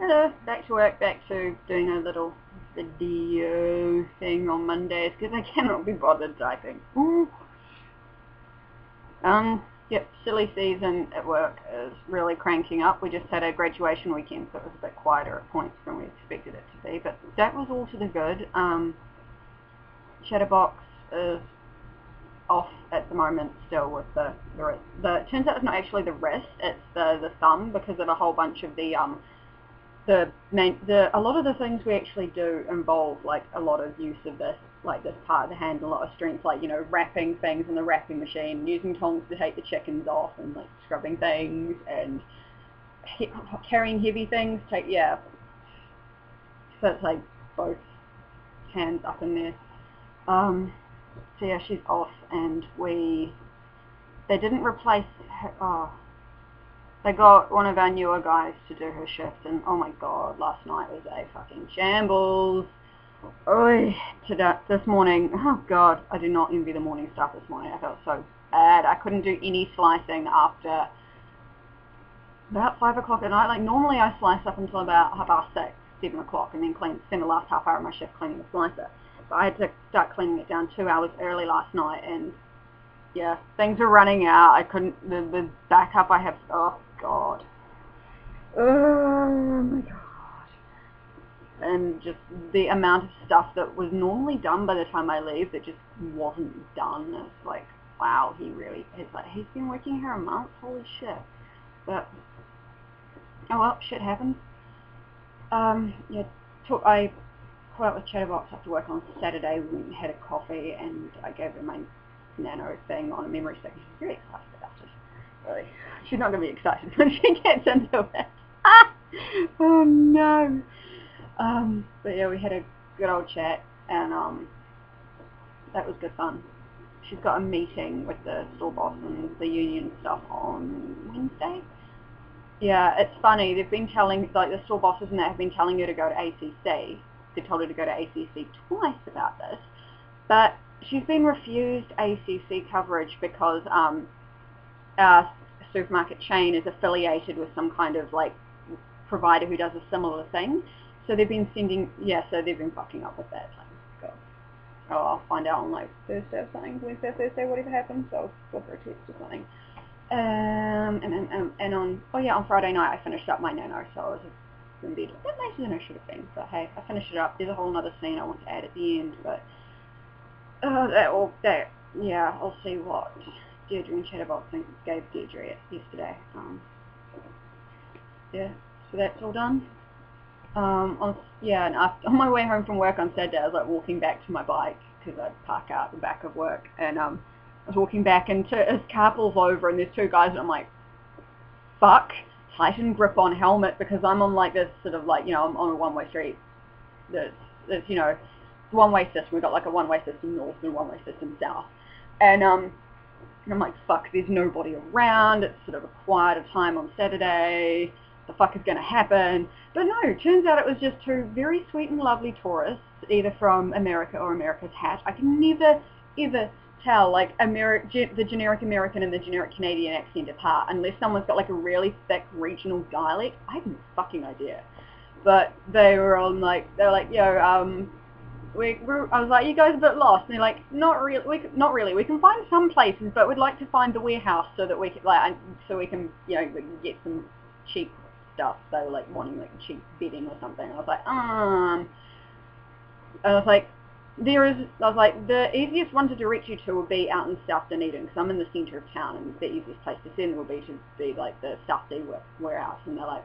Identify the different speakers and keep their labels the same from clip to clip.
Speaker 1: Hello, back to work, back to doing a little video thing on Mondays because I cannot be bothered typing. Ooh. Yep, silly season at work is really cranking up. We just had a graduation weekend, so it was a bit quieter at points than we expected it to be, but that was all to the good. Chatterbox is off at the moment still with the it turns out it's not actually the wrist, it's the thumb, because of a whole bunch of a lot of the things we actually do involve like a lot of use of this, like this part of the hand, a lot of strength, like, you know, wrapping things in the wrapping machine, using tongs to take the chickens off, and like scrubbing things, and carrying heavy things. So it's like both hands up in there. So yeah, she's off, and they didn't replace her. Oh, they got one of our newer guys to do her shift, and oh my god, last night was a fucking shambles. Oy, this morning, oh god, I do not envy the morning stuff this morning. I felt so bad. I couldn't do any slicing after about 5 o'clock at night. Like, normally I slice up until about 6:30, 7 o'clock, and then spend the last half hour of my shift cleaning the slicer. But I had to start cleaning it down 2 hours early last night, and yeah, things are running out. I couldn't, the backup I have, oh god. Oh my god. And just the amount of stuff that was normally done by the time I leave that just wasn't done. It's like, wow, he's been working here a month, holy shit. But, oh well, shit happens. Yeah, I caught up with Chatterbox after work on Saturday. We went and had a coffee, and I gave her my nano thing on a memory stick. She's very excited about it. Really. She's not going to be excited when she gets into it. Oh no. But yeah, we had a good old chat, and that was good fun. She's got a meeting with the store boss and the union stuff on Wednesday. Yeah, it's funny. They've been telling, like, the store bosses and that have been telling her to go to ACC. They told her to go to ACC twice about this, but she's been refused ACC coverage because our supermarket chain is affiliated with some kind of like provider who does a similar thing. So they've been fucking up with that. God. Oh, I'll find out on like Thursday or something, Wednesday, Thursday, whatever happens. So I'll go for a text or something. And on Friday night I finished up my nano, so I was in bed a bit later than I should have been. But hey, I finished it up. There's a whole other scene I want to add at the end, but I'll see what Deirdre and Chatterbox gave Deirdre yesterday. Yeah, so that's all done. And on my way home from work on Saturday, I was like walking back to my bike because I'd park out the back of work, and I was walking back, and his car pulls over, and there's two guys, and I'm like, fuck, tighten grip on helmet, because I'm on like this sort of like, you know, I'm on a one-way street. There's you know, one-way system. We've got like a one-way system north and a one-way system south, and I'm like, fuck, there's nobody around. It's sort of a quieter time on Saturday. The fuck is going to happen? But no, turns out it was just two very sweet and lovely tourists, either from America or America's Hat. I can never, ever tell like the generic American and the generic Canadian accent apart unless someone's got like a really thick regional dialect. I have no fucking idea. But they were like, yo, I was like, you guys a bit lost? And they're like, not really. We can find some places, but we'd like to find the warehouse so that we can, you know, get some cheap stuff. They were like wanting like cheap bedding or something. I was like, the easiest one to direct you to will be out in South Dunedin, because I'm in the centre of town, and the easiest place to send will be like the South Sea warehouse. And I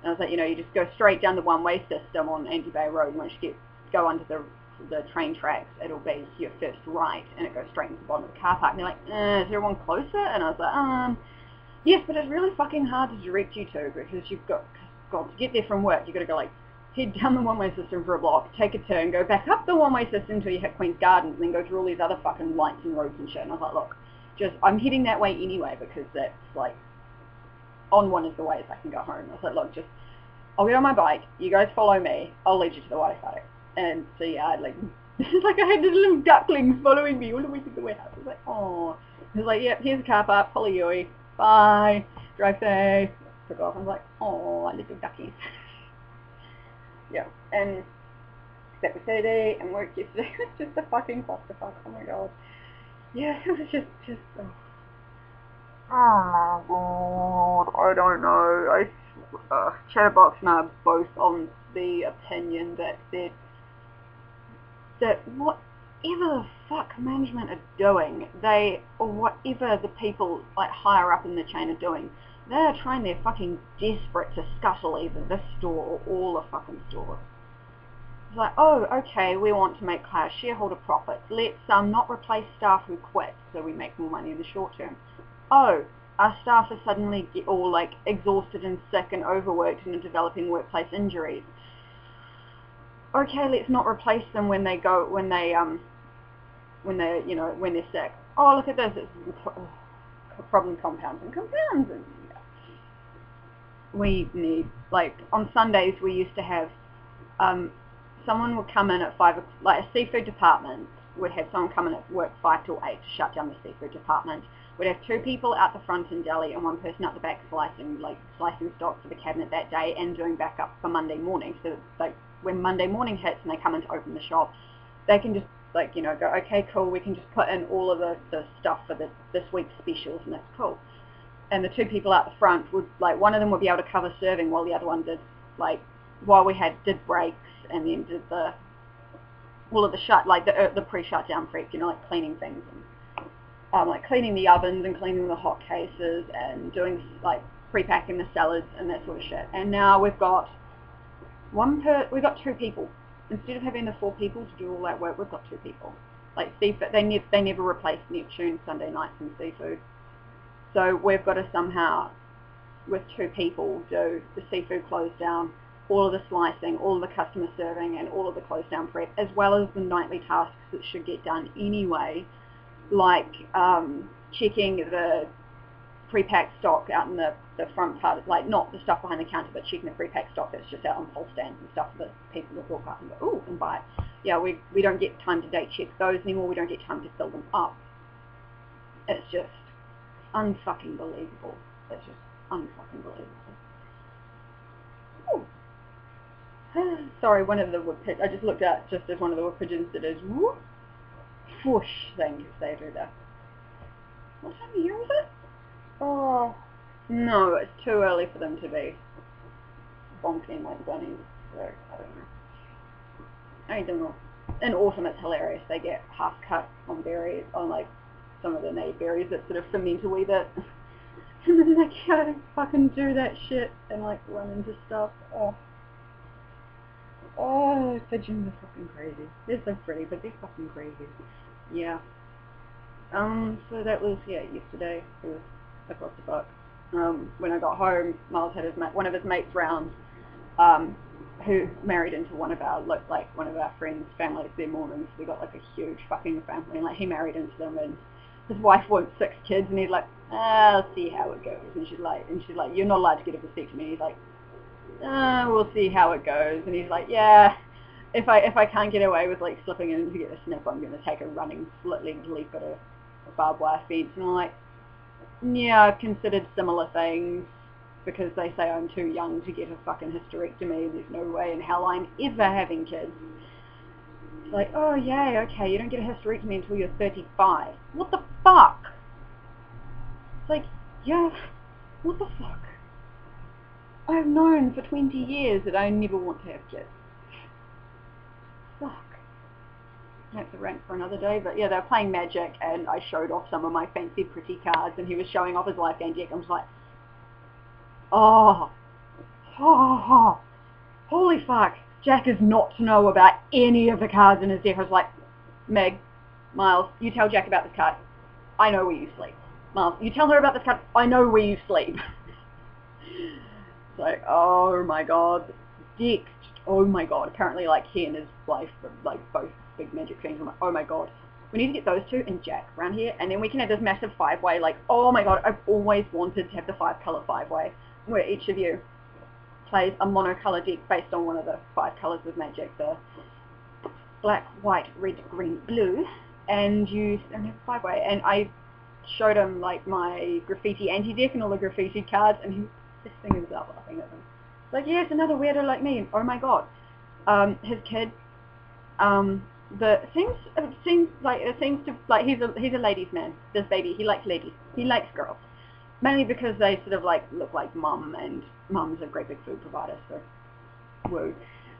Speaker 1: was like, you know, you just go straight down the one-way system on Andy Bay Road, and once you go under the train tracks, it'll be your first right, and it goes straight into the bottom of the car park. And they're like, is there one closer? And I was like, yes, but it's really fucking hard to direct you to, because you've got to get there from work. You've got to go like, head down the one-way system for a block, take a turn, go back up the one-way system until you hit Queen's Gardens, and then go through all these other fucking lights and roads and shit. And I was like, look, I'm heading that way anyway, because that's like, on one of the ways I can go home. I was like, look, I'll get on my bike, you guys follow me, I'll lead you to the Wairewhare. And so yeah, I had these little ducklings following me all the way to the warehouse. I was like, oh. He was like, yep, here's a car park, follow you, bye, drive safe. Took off. I was like, oh, little duckies. yeah, and that was Saturday, and work yesterday was just a fucking clusterfuck. Oh my god. Yeah, it was just oh my god, I don't know. Chatterbox and I are both on the opinion that whatever the fuck management are doing, or whatever the people like higher up in the chain are doing, they are trying their fucking desperate to scuttle either this store or all the fucking stores. It's like, oh, okay, we want to make higher shareholder profits. Let's not replace staff who quit so we make more money in the short term. Oh, our staff are suddenly all like exhausted and sick and overworked and are developing workplace injuries. Okay, let's not replace them when they're sick. Oh, look at this, it's problem compounds and yeah. We need, like, on Sundays we used to have someone would come in at 5 o'clock, like a seafood department would have someone come in at work 5 till 8 to shut down the seafood department. We'd have 2 people out the front in deli and 1 person out the back slicing stock for the cabinet that day and doing backup for Monday morning. So like when Monday morning hits and they come in to open the shop, they can just like, go, okay, cool, we can just put in all of the stuff for this week's specials and that's cool. And the 2 people out the front would, like, one of them would be able to cover serving while the other one did, like, while we did breaks and then did all of the pre-shutdown prep, like cleaning things and like cleaning the ovens and cleaning the hot cases and doing like pre-packing the salads and that sort of shit. And now we've got 2 people. Instead of having the 4 people to do all that work, we've got 2 people. Like seafood, they never replaced Neptune Sunday nights and seafood. So we've got to somehow, with 2 people, do the seafood close down, all of the slicing, all of the customer serving, and all of the close down prep, as well as the nightly tasks that should get done anyway, like checking the pre-packed stock out in the front part, like not the stuff behind the counter, but checking the pre-packed stock that's just out on pole stands and stuff that people will walk up and go, ooh, and buy it. Yeah, we don't get time to date check those anymore. We don't get time to fill them up. It's just unfucking believable. It's just unfucking believable. Ooh. Sorry, one of the wood pigeons, I just looked at just as one of the wood pigeons that is whoop, whoosh thing if they do that. What time of year is it? Oh, no, it's too early for them to be bonking like bunnies, so I don't know. In autumn it's hilarious, they get half cut on berries, on like some of the native berries that sort of ferment a wee bit. And then they go fucking do that shit and like run into stuff. Oh, pigeons are fucking crazy. They're so pretty, but they're fucking crazy. Yeah. So that was, yesterday. It was a clusterfuck. When I got home, Miles had one of his mates round, who married into one of our friends' families. They're Mormons. We got like a huge fucking family, and like he married into them, and his wife wants 6 kids, and he's like, I'll see how it goes. And she's like, you're not allowed to get a vasectomy. He's like, we'll see how it goes. And he's like, yeah, if I can't get away with like slipping in to get a snip, I'm gonna take a running split-legged leap at a barbed wire fence. And I'm like, yeah, I've considered similar things because they say I'm too young to get a fucking hysterectomy. There's no way in hell I'm ever having kids. It's like, oh yeah, okay, you don't get a hysterectomy until you're 35. What the fuck? It's like, yeah, what the fuck? I've known for 20 years that I never want to have kids. Fuck. That's a rant for another day, but yeah, they were playing Magic and I showed off some of my fancy pretty cards and he was showing off his life game deck. I was like, oh, holy fuck. Jack is not to know about any of the cards in his deck. I was like, Meg, Miles, you tell Jack about this card. I know where you sleep. Miles, you tell her about this card. I know where you sleep. It's like, oh my god, deck, oh my god. Apparently, like, he and his wife are, like, both big Magic fans. I'm like, oh my god. We need to get those 2 and Jack around here, and then we can have this massive 5-way, like, oh my god, I've always wanted to have the 5-color 5-way, where each of you plays a monocolor deck based on one of the 5 colors of Magic, the black, white, red, green, blue, and you have a 5-way, and I showed him, like, my graffiti anti-deck and all the graffiti cards, and this thing is up laughing at them. It's like, yes, another weirdo like me, and oh my god, His kid, it seems to like he's a ladies' man. This baby, he likes ladies. He likes girls, mainly because they sort of like look like mum, and mum's a great big food provider. So, woo.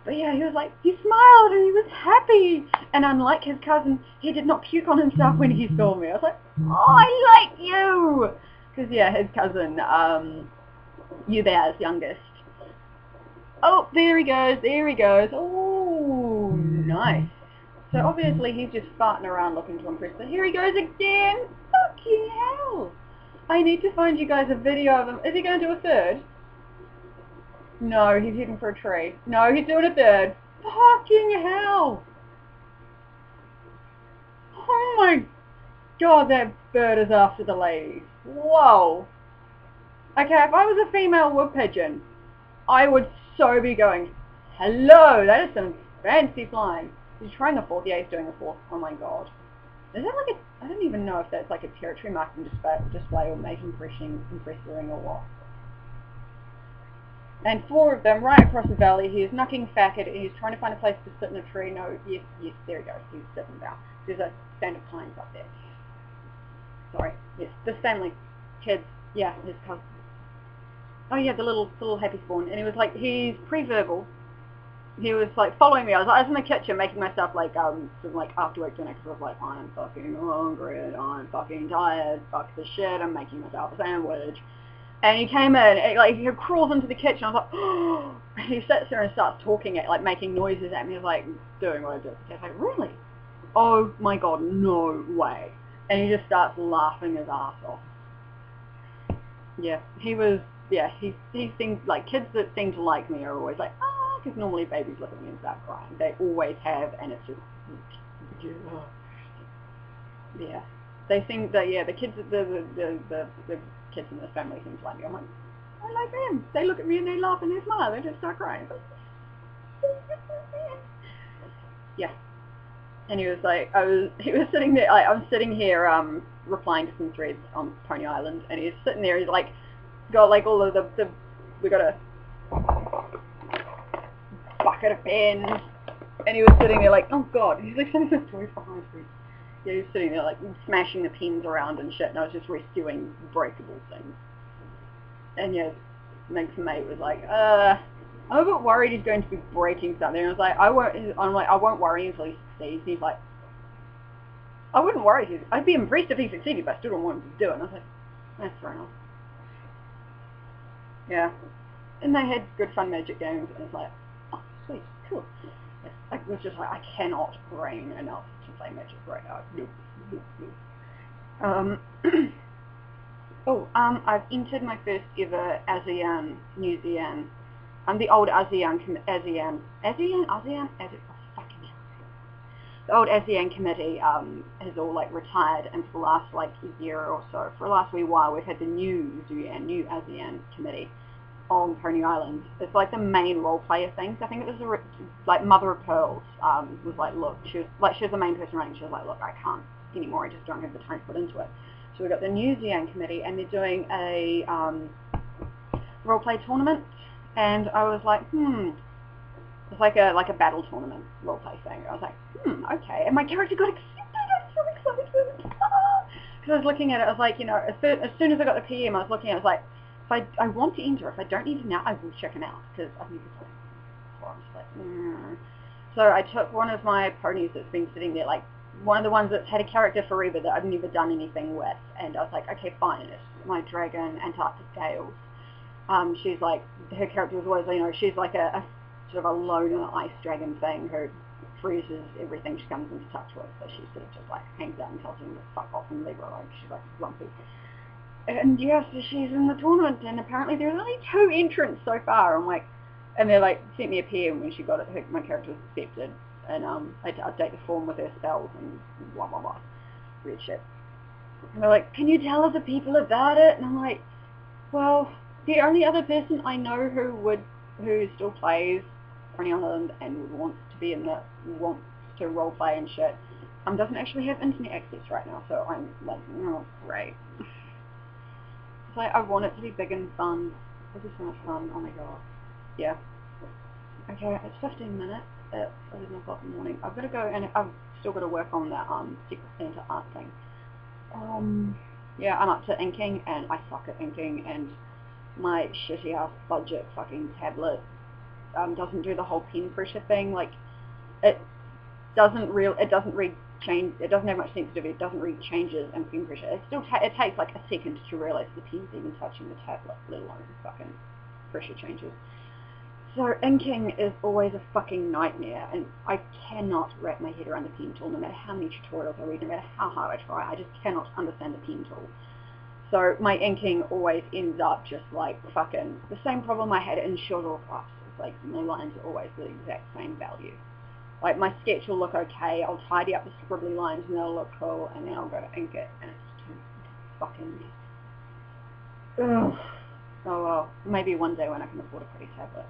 Speaker 1: But yeah, he was like, he smiled and he was happy. And unlike his cousin, he did not puke on himself when he saw me. I was like, oh, I like you. Because yeah, his cousin, Hubert's youngest. Oh, there he goes, there he goes. Oh, nice. So obviously he's just farting around looking to impress. But here he goes again. Fucking hell. I need to find you guys a video of him. Is he going to do a third? No, he's heading for a tree. No, he's doing a third. Fucking hell. Oh my god, that bird is after the ladies. Whoa. Okay, if I was a female wood pigeon, I would so be going, hello, that is some fancy flying. He's trying a fourth. Yeah, he's doing a fourth. Oh my god. Is that like a, I don't even know if that's like a territory marking display or making impressing or what. And 4 of them right across the valley. He is knocking facket. He's trying to find a place to sit in a tree. No, yes, there he goes. He's sitting down. There's a stand of pines up there. Sorry. Yes, this family. Kids. Yeah, his cousin. Oh yeah, the little happy spawn. And he was like, he's pre-verbal. He was like following me. I was in the kitchen making myself like sort of like after work dinner because I was like, I'm fucking hungry and I'm fucking tired. Fuck the shit. I'm making myself a sandwich. And he came in, and, like he crawls into the kitchen. I was like, oh. He sits there and starts talking, like making noises at me. He was like doing what I do. I was like, really? Oh my god, no way! And he just starts laughing his ass off. Yeah, he was. Yeah, he seemed like kids that seem to like me are always like, oh, because normally babies look at me and start crying. They always have, and it's just, yeah. They seem that the kids, the kids in this family seem to like me. I'm like, I like them. They look at me and they laugh and they smile. They just start crying. Yeah. And he was like, he was sitting there. I was sitting here, replying to some threads on Pony Island, and he's sitting there. He's like, got like all of we got a bucket of pens, and he was sitting there like, oh god, he's like sitting his toys behind me. Yeah, he was sitting there like smashing the pens around and shit, and I was just rescuing breakable things. And yeah, Meg's mate was like, I'm a bit worried he's going to be breaking something. And I was like, I won't worry until he succeeds. And he's like, I wouldn't worry. I'd be impressed if he succeeded, but I still don't want him to do it. And I was like, that's fair enough. Yeah. And they had good fun magic games, and it's like, oh, sweet, cool. Yeah. I was just like, I cannot brain enough to play Magic right now. Nope. I've entered my first ever ASEAN, New Zealand. The old ASEAN, the old ASEAN committee has all like retired, and for the last like year or so, for the last wee while, we've had the new ASEAN committee on Pony Island. It's like the main role player thing. So I think it was like Mother of Pearls was like, look, she was the main person running. She was like, look, I can't anymore. I just don't have the time to put into it. So we got the New Zealand committee, and they're doing a role play tournament. And I was like, it's like a battle tournament role play thing. I was like, okay. And my character got accepted. I was so excited. Because I was looking at it, I was like, as soon as I got the PM, I was looking at it, I was like, if I want to enter, if I don't enter now, I will check him out, because I've never played before. I'm just like, So I took one of my ponies that's been sitting there, like, one of the ones that's had a character forever that I've never done anything with, and I was like, okay, fine, it's my dragon, Antarctic Gales. She's like, her character was always, she's like a sort of a loner ice dragon thing who freezes everything she comes into touch with, so she sort of just like hangs out and tells him to fuck off and leave her alone. She's like grumpy. And yes, she's in the tournament, and apparently there's only 2 entrants so far. I'm like, and they like sent me a PM when she got it. My character was accepted, and I had to update the form with her spells and blah blah blah, weird shit. And they're like, can you tell other people about it? And I'm like, well, the only other person I know who still plays Pony Island and wants to roleplay and shit, doesn't actually have internet access right now. So I'm like, oh great. So I want it to be big and fun. This is so much fun. Oh my god. Yeah. Okay, it's 15 minutes. It's 11 o'clock in the morning. I've got to go, and I've still got to work on that Secret Santa art thing. Yeah, I'm up to inking, and I suck at inking, and my shitty ass budget fucking tablet doesn't do the whole pen pressure thing. Like, it doesn't read change. It doesn't have much sensitivity. It doesn't read changes in pen pressure. It takes like a second to realize the pen's even touching the tablet, let alone fucking pressure changes. So inking is always a fucking nightmare, and I cannot wrap my head around the pen tool, no matter how many tutorials I read, no matter how hard I try. I just cannot understand the pen tool. So my inking always ends up just like fucking the same problem I had in Short Cups. It's like my lines are always the exact same value. Like my sketch will look okay, I'll tidy up the scribbly lines and they'll look cool, and then I'll go to ink it, and it's too fucking mess. Ugh. Oh well, maybe one day when I can afford a pretty tablet.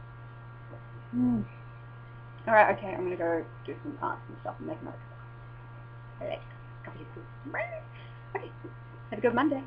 Speaker 1: Alright, okay, I'm gonna go do some art and stuff and make my Okay, have a good Monday.